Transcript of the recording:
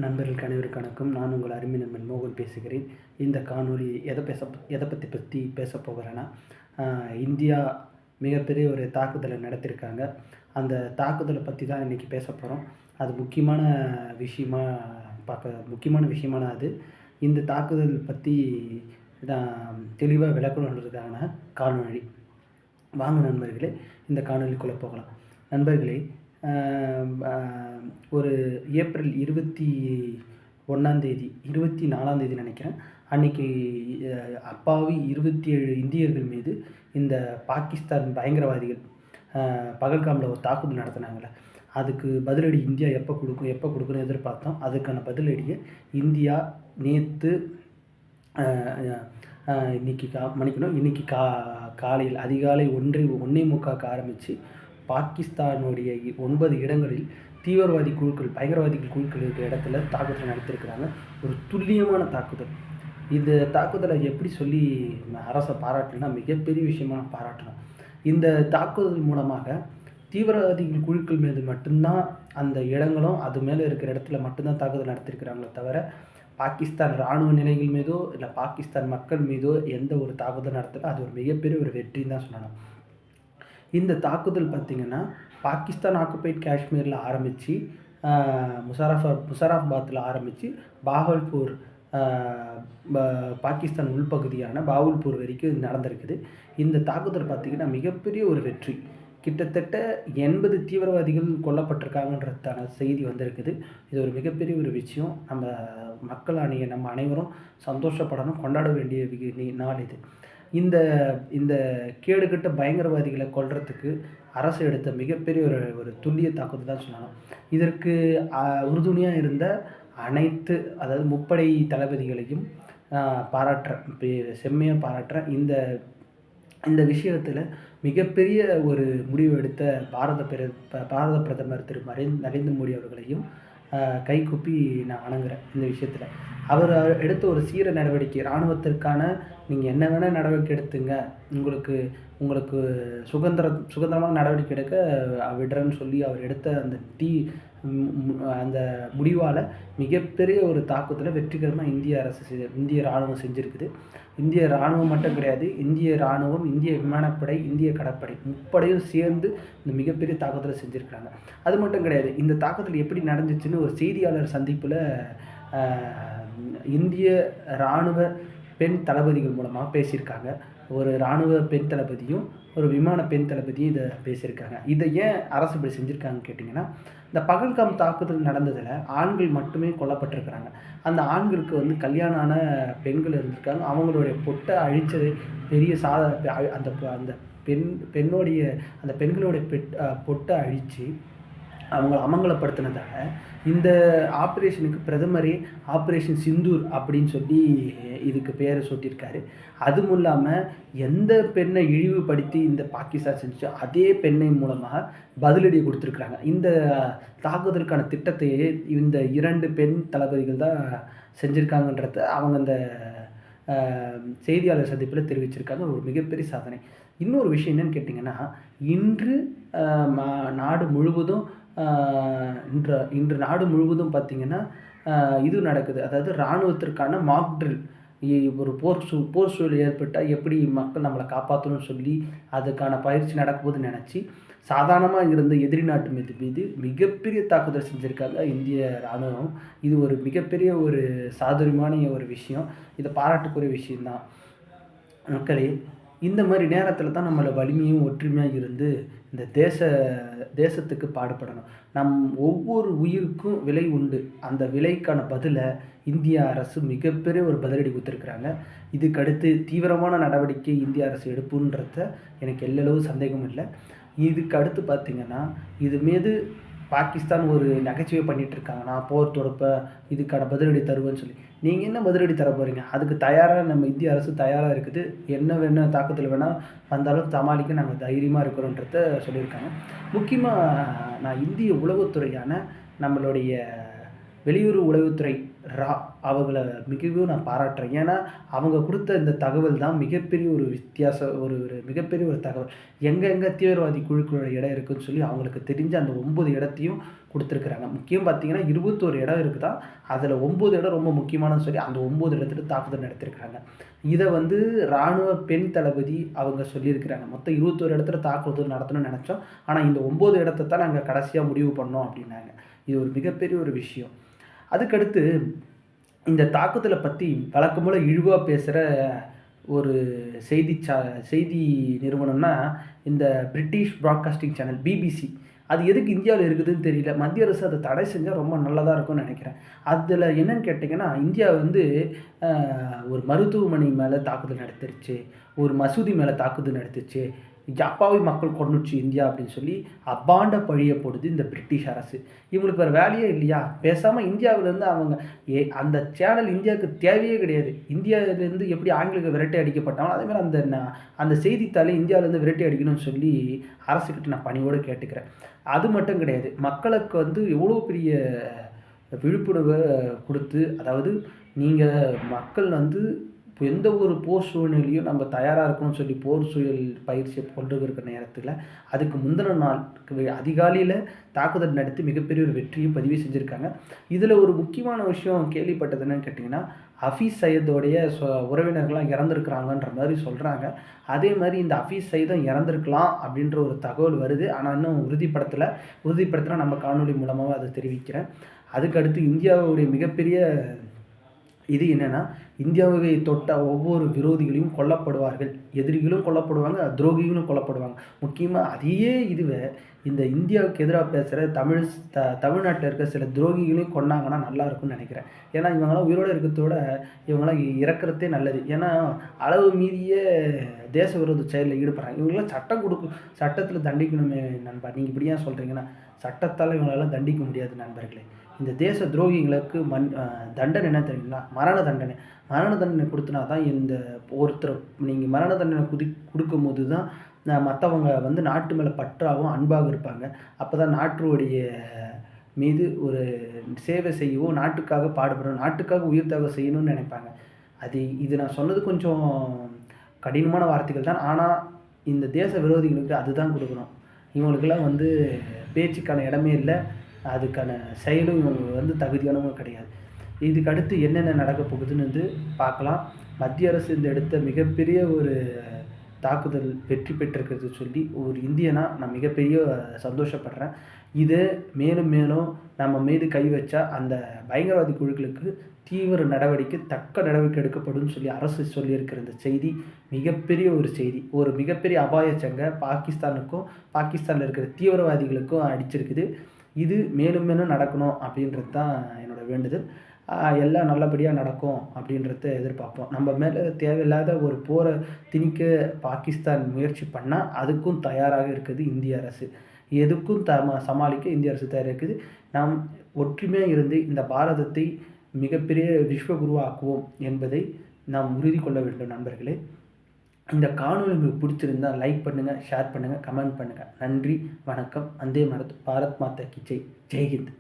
நண்பர்களுக்கு அனைவருக்கும் வணக்கம். நான் உங்கள் அருமை நண்பன் மோகன் பேசுகிறேன். இந்த காணொளி எதை பற்றி பேச போகிறேன்னா, இந்தியா மிகப்பெரிய ஒரு தாக்குதலை நடத்தியிருக்காங்க. அந்த தாக்குதலை பற்றி தான் இன்றைக்கி பேச போகிறோம். அது முக்கியமான விஷயமான அது. இந்த தாக்குதல் பற்றி நான் தெளிவாக விளக்கணுன்றதுக்கான காணொளி. வாங்க நண்பர்களே, இந்த காணொளிக்குள்ளே போகலாம். நண்பர்களே, ஒரு ஏப்ரல் 24 நினைக்கிறேன், அன்றைக்கி அப்பாவி 27 இந்தியர்கள் மீது இந்த பாகிஸ்தான் பயங்கரவாதிகள் பகல்காமில் ஒரு தாக்குதல் நடத்தினாங்களே, அதுக்கு பதிலடி இந்தியா எப்போ கொடுக்குன்னு எதிர்பார்த்தோம். அதுக்கான பதிலடியை இந்தியா நேற்று இன்னைக்கு காலையில் அதிகாலை 1:45 ஆரம்பித்து பாகிஸ்தானுடைய 9 இடங்களில் பயங்கரவாதிகள் குழுக்கள் இருக்கிற இடத்துல தாக்குதல் நடத்தியிருக்கிறாங்க. ஒரு துல்லியமான தாக்குதல். இந்த தாக்குதலை எப்படி சொல்லி அரசை பாராட்டணும்னா, மிகப்பெரிய விஷயமாக பாராட்டணும். இந்த தாக்குதல் மூலமாக தீவிரவாதிகள் குழுக்கள் மீது மட்டும்தான் அந்த இடங்களும் அது மேலே இருக்கிற இடத்துல மட்டும்தான் தாக்குதல் நடத்தியிருக்கிறாங்களே தவிர, பாகிஸ்தான் இராணுவ நிலைகள் மீதோ இல்லை பாகிஸ்தான் மக்கள் மீதோ எந்த ஒரு தாக்குதல் நடத்தல. அது ஒரு மிகப்பெரிய ஒரு வெற்றின்னு தான் சொல்லணும். இந்த தாக்குதல் பார்த்திங்கன்னா, பாகிஸ்தான் ஆக்குபைட் காஷ்மீரில் ஆரம்பித்து முஷாரஃபாபாத்தில் ஆரம்பித்து பாகல்பூர், பாகிஸ்தான் உள்பகுதியான பாவுல்பூர் வரைக்கும் நடந்திருக்குது. இந்த தாக்குதல் பார்த்திங்கன்னா மிகப்பெரிய ஒரு வெற்றி. கிட்டத்தட்ட 80 தீவிரவாதிகள் கொல்லப்பட்டிருக்காங்கன்றதான செய்தி வந்திருக்குது. இது ஒரு மிகப்பெரிய ஒரு விஷயம். நம்ம அனைவரும் சந்தோஷப்படணும், கொண்டாட வேண்டிய நாள் இது. இந்த கேடுகட்ட பயங்கரவாதிகளை கொல்றதுக்கு அரசு எடுத்த மிகப்பெரிய ஒரு துல்லிய தாக்குதல் தான் சொல்லணும். இதற்கு உறுதுணையாக இருந்த அனைத்து, அதாவது முப்படை தளபதிகளையும் செம்மையாக பாராட்டுறேன். இந்த விஷயத்தில் மிகப்பெரிய ஒரு முடிவு எடுத்த பாரத பிரதமர் திரு நரேந்திர மோடி அவர்களையும் கைகூப்பி நான் வணங்குறேன். இந்த விஷயத்தில் அவர் எடுத்த ஒரு சீர நடவடிக்கை, இராணுவத்திற்கான நீங்கள் என்ன வேணால் நடவடிக்கை எடுத்துங்க, உங்களுக்கு சுதந்திரமான நடவடிக்கை எடுக்க விடுறேன்னு சொல்லி அவர் எடுத்த அந்த முடிவால் மிகப்பெரிய ஒரு தாக்குதலை வெற்றிகரமாக இந்திய இராணுவம் செஞ்சுருக்குது. இந்திய இராணுவம் மட்டும் கிடையாது, இந்திய இராணுவம், இந்திய விமானப்படை, இந்திய கடற்படை முப்படையும் சேர்ந்து இந்த மிகப்பெரிய தாக்குதலை செஞ்சுருக்காங்க. அது மட்டும் கிடையாது, இந்த தாக்குதல் எப்படி நடந்துச்சுன்னு ஒரு செய்தியாளர் சந்திப்பில் இந்திய இராணுவ பெண் தளபதிகள் மூலமாக பேசியிருக்காங்க. ஒரு இராணுவ பெண் தளபதியும் ஒரு விமான பெண் தளபதியும் இதை பேசியிருக்காங்க. இதை ஏன் அரசு இப்படி செஞ்சுருக்காங்கன்னு கேட்டிங்கன்னா, இந்த பகல்காம் தாக்குதல் நடந்ததில் ஆண்கள் மட்டுமே கொல்லப்பட்டிருக்கிறாங்க. அந்த ஆண்களுக்கு கல்யாணம் ஆன பெண்கள் இருந்திருக்காங்க. அவங்களுடைய பொட்டை அழித்தது பெரிய அந்த பெண்களுடைய பொட்டை அழித்து அவங்கள அமங்கலப்படுத்தினதால இந்த ஆப்ரேஷனுக்கு பிரதமரே ஆப்ரேஷன் சிந்தூர் அப்படின்னு சொல்லி இதுக்கு பேரை சூட்டியிருக்காரு. அதுவும் இல்லாமல் எந்த பெண்ணை இழிவுபடுத்தி இந்த பாகிஸ்தான் செஞ்சோ அதே பெண்ணை மூலமாக பதிலடி கொடுத்துருக்குறாங்க. இந்த தாக்குதலுக்கான திட்டத்தையே இந்த 2 பெண் தளபதிகள் தான் செஞ்சுருக்காங்கன்றத அவங்க அந்த செய்தியாளர் சந்திப்பில் தெரிவிச்சிருக்காங்க. ஒரு மிகப்பெரிய சாதனை. இன்னொரு விஷயம் என்னென்னு கேட்டிங்கன்னா, இன்று நாடு முழுவதும் பார்த்திங்கன்னா இது நடக்குது. அதாவது இராணுவத்திற்கான மாக் ட்ரில். ஒரு போர் சூழல் ஏற்பட்டால் எப்படி மக்கள் நம்மளை காப்பாற்றணும்னு சொல்லி அதுக்கான பயிற்சி நடக்கும்போது நினச்சி சாதாரணமாக இருந்த எதிரி நாட்டு மீது மிகப்பெரிய தாக்குதல் செஞ்சுருக்காங்க இந்திய இராணுவம். இது ஒரு மிகப்பெரிய ஒரு சாதுரியமான ஒரு விஷயம். இதை பாராட்டுக்குரிய விஷயந்தான். மக்களே, இந்த மாதிரி நேரத்தில் தான் நம்மளை வலிமையும் ஒற்றுமையாக இருந்து இந்த தேசத்துக்கு பாடுபடணும். ஒவ்வொரு உயிருக்கும் விலை உண்டு. அந்த விலைக்கான பதிலை இந்திய அரசு மிகப்பெரிய ஒரு பதிலடி கொடுத்துருக்குறாங்க. இதுக்கடுத்து தீவிரமான நடவடிக்கை இந்திய அரசு எடுப்புன்றத எனக்கு எல்லளவு சந்தேகம் இல்லை. இதுக்கு அடுத்து பார்த்திங்கன்னா, இது மீது பாகிஸ்தான் ஒரு நகைச்சுவை பண்ணிகிட்ருக்காங்க. நான் போர் தொடுப்பேன், இதுக்கான பதிலடி தருவேன்னு சொல்லி. நீங்கள் என்ன பதிலடி தர போகிறீங்க? அதுக்கு தயாராக நம்ம இந்திய அரசு தயாராக இருக்குது. என்ன வேணால் தாக்குதல் வேணால் வந்தாலும் சமாளிக்க நாங்கள் தைரியமாக இருக்கிறோன்றத சொல்லியிருக்காங்க. முக்கியமாக நான் இந்திய உளவுத்துறையான நம்மளுடைய வெளியுறவு உளவுத்துறை ரா அவங்கள மிகவும் நான் பாராட்டுறேன். ஏன்னா, அவங்க குடுத்த இந்த தகவல் தான் மிகப்பெரிய ஒரு ஒரு ஒரு மிகப்பெரிய ஒரு தகவல். எங்க தீவிரவாதி குழுக்களோட இடம் இருக்குன்னு சொல்லி அவங்களுக்கு தெரிஞ்ச அந்த 9 இடத்தையும் குடுத்துருக்குறாங்க. முக்கியம் பார்த்தீங்கன்னா, 21 இடம் இருக்குதாம். அதில 9 இடம் ரொம்ப முக்கியமானதுன்னு சொல்லி அந்த 9 இடத்துல தாக்குதல் நடத்தியிருக்கிறாங்க. இத வந்து ராணுவ பெண் தளபதி அவங்க சொல்லியிருக்கிறாங்க. மொத்தம் 21 இடத்துல தாக்குதல் நடத்தணும்னு நெனச்சோம். ஆனா, இந்த 9 இடத்த தான் நாங்க கடைசியா முடிவு பண்ணோம் அப்டின்னாங்க. இது ஒரு மிகப்பெரிய ஒரு விஷயம். அதுக்கடுத்து இந்த தாக்குதல பத்தி வழக்கம் போல இழிவா பேசுற ஒரு செய்தி சா செய்தி நிறுவனம்னா, இந்த பிரிட்டிஷ் பிராட்காஸ்டிங் சேனல் பிபிசி. அது எதுக்கு இந்தியாவுல இருக்குதுன்னு தெரியல. மத்திய அரசு அத தடை செஞ்சா ரொம்ப நல்லதா இருக்கும்னு நெனைக்கிறேன். அதுல என்னன்னு கேட்டீங்கன்னா, இந்தியா வந்து அ ஒரு மருத்துவமனை மேல தாக்குதல் நடத்திருச்சு. ஒரு மசூதி மேல தாக்குதல் நடத்துச்சு. அப்பாவி மக்கள் கொன்னுச்சு இந்தியா அப்படின்னு சொல்லி அபாண்ட பழிய போடுது இந்த பிரிட்டிஷ் அரசு. இவங்களுக்கு வேற வேலையே இல்லையா? பேசாம இந்தியாவிலேருந்து அவங்க அந்த சேனல் இந்தியாவுக்கு தேவையே கிடையாது. இந்தியாவிலேருந்து எப்படி ஆங்கிலேயர்கள் விரட்டி அடிக்கப்பட்டாங்களோ, அதேமாரி அந்த செய்தித்தாளை இந்தியாவிலேருந்து விரட்டி அடிக்கணும்னு சொல்லி அரசுகிட்ட நான் பணிவோட கேட்டுக்கிறேன். அது மட்டும் கிடையாது. மக்களுக்கு வந்து எவ்வளோ பெரிய விழிப்புணர்வ குடுத்து, அதாவது நீங்க மக்கள் வந்து எந்த ஒரு போர் சூழ்நிலையும் நம்ம தயாரா இருக்கணும்னு சொல்லி போர் சூழல் பயிற்சிய கொண்டு இருக்கிற நேரத்தில, அதுக்கு முந்தின நாள் அதிகாலையில தாக்குதல் நடத்தி மிகப்பெரிய ஒரு வெற்றிய பதிவு செஞ்சிருக்காங்க. இதில ஒரு முக்கியமான விஷயம் கேள்விப்பட்டது என்னன்னு கேட்டீங்கன்னா, ஹஃபீஸ் சையதோடைய உறவினர்கள்லாம் இறந்திருக்கிறாங்கன்ற மாரி சொல்றாங்க. அதே மாரி இந்த ஹஃபீஸ் சயீதும் இறந்திருக்கலாம் அப்படின்ற ஒரு தகவல் வருது. ஆனா இன்னும் உறுதிப்படுத்தல. உறுதிப்படுத்தினா நம்ம காணொளி மூலமாவே அத தெரிவிக்கிறேன். அதுக்கு அடுத்து இந்தியாவுடைய மிகப்பெரிய இது என்னன்னா, இந்தியாவை தொட்ட ஒவ்வொரு விரோதிகளையும் கொல்லப்படுவார்கள். எதிரிகளும் கொல்லப்படுவாங்க, துரோகிகளும் கொல்லப்படுவாங்க. முக்கியமா அதையே இதுவே இந்த இந்தியாவுக்கு எதிரா பேசுற தமிழ்நாட்டுல இருக்க சில துரோகிகளையும் கொன்னாங்கன்னா நல்லா இருக்கும்னு நெனைக்கிறேன். ஏன்னா, இவங்கலாம் உயிரோட இருக்கிறத விட, இவங்கலாம் இறக்குறதே நல்லது. ஏன்னா, அளவு மீறிய தேச விரோத செயல்ல ஈடுபடுறாங்க. இவங்கலாம் சட்டத்தில தண்டிக்கணுமே நண்பா! நீங்க இப்படி ஏன் சொல்றீங்கன்னா, சட்டத்தால இவங்களலாம் தண்டிக்க முடியாது நண்பர்களே! இந்த தேச துரோகிகளுக்கு தண்டனை என்ன தெரியுங்களா? மரண தண்டனை. மரண தண்டனை குடுத்தனா தான் இந்த ஒருத்தர் நீங்க மரண தண்டனை குடுக்கும்போது தான் மத்தவங்க வந்து நாட்டு மேல பற்றாவும், அன்பாகவும் இருப்பாங்க. அப்பதான் நாட்டுடைய மீது ஒரு சேவை செய்யவும், நாட்டுக்காக பாடுபடணும், நாட்டுக்காக உயிர் தியாகம் செய்யணும்னு நெனைப்பாங்க. இது நான் சொன்னது கொஞ்சம் கடினமான வார்த்தைகள் தான். ஆனா, இந்த தேச விரோதிகளுக்கு அதுதான் குடுக்கணும். இவங்களுக்கெல்லாம் வந்து பேச்சுக்கான இடமே இல்ல. அதுக்கான செயலும் இவங்க வந்து தகுதியானவங்க கிடையாது. இதுக்கு அடுத்து என்னென்ன நடக்கப் போகுதுன்னு வந்து பார்க்கலாம். மத்திய அரசு இந்த எடுத்த மிகப்பெரிய ஒரு தாக்குதல் வெற்றி பெற்றிருக்கிறது சொல்லி ஒரு இந்தியனா நான் மிகப்பெரிய சந்தோஷப்படுறேன். இது மேலும் மேலும் நம்ம மீது கை வச்சா அந்த பயங்கரவாதி குழுக்களுக்கு தீவிர நடவடிக்கை, தக்க நடவடிக்கை எடுக்கப்படும்னு சொல்லி அரசு சொல்லியிருக்கிற இந்த செய்தி மிகப்பெரிய ஒரு செய்தி. ஒரு மிகப்பெரிய அபாய சங்க பாகிஸ்தானுக்கும், பாகிஸ்தான்ல இருக்கிற தீவிரவாதிகளுக்கும் அடிச்சிருக்குது. இது மேலும் மேலும் நடக்கணும் அப்படின்றது தான் என்னோட வேண்டுதல். எல்லாம் நல்லபடியா நடக்கும் அப்படின்றத எதிர்பார்ப்போம். நம்ம மேல தேவையில்லாத ஒரு போர திணிக்க பாகிஸ்தான் முயற்சி பண்ணா, அதுக்கும் தயாராக இருக்குது இந்திய அரசு. எதுக்கும் சமாளிக்க இந்திய அரசு தயாரா இருக்குது. நாம் ஒற்றுமையா இருந்து இந்த பாரதத்தை மிகப்பெரிய விஸ்வகுருவா ஆக்குவோம் என்பதை நாம் உறுதி கொள்ள வேண்டும் நண்பர்களே. இந்த காணொளி உங்களுக்கு பிடிச்சிருந்தா லைக் பண்ணுங்க, ஷேர் பண்ணுங்க, கமெண்ட் பண்ணுங்க. நன்றி, வணக்கம். வந்தே பாரத் மாதா கி ஜெய். ஜெய் ஹிந்த்.